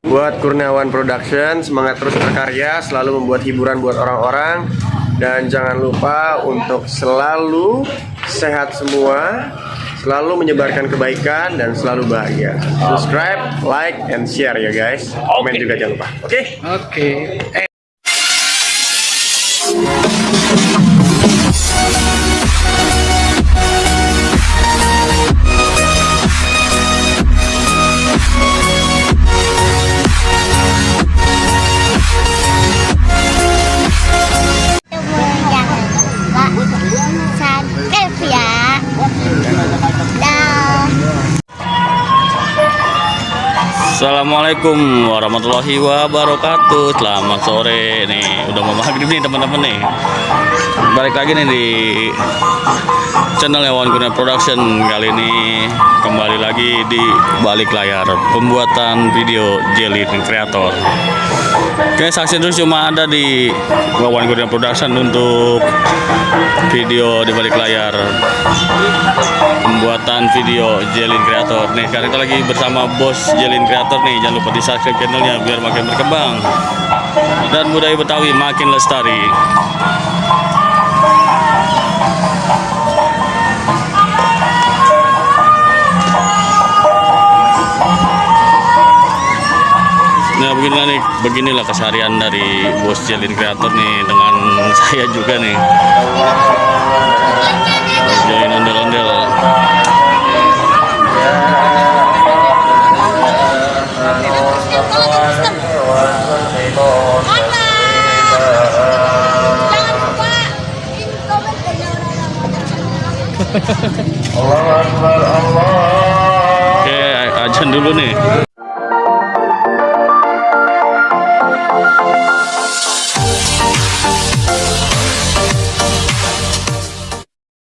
Buat Kurniawan Production, semangat terus berkarya, selalu membuat hiburan buat orang-orang. Dan jangan lupa untuk selalu sehat semua, selalu menyebarkan kebaikan, dan selalu bahagia. Subscribe, like, and share ya guys. Komen juga jangan lupa. Oke? Subscribe ya. Assalamualaikum warahmatullahi wabarakatuh. Selamat sore nih, udah mau maghrib nih teman-teman nih. Balik lagi nih di channel Wawan Kurniawan Production. Kali ini kembali lagi di balik layar pembuatan video Jelly Creator. Oke, saksi terus cuma ada di Wawan Kurniawan Production untuk video di balik layar pembuatan video Jelly Creator. Nih, kali kita lagi bersama bos Jelly Creator nih. Jangan lupa di subscribe channelnya biar makin berkembang dan budaya Betawi makin lestari. Nah, beginilah keseharian dari bos Jelly Creator nih dengan saya juga nih. Join ondel-ondel. Oke, ajan dulu nih.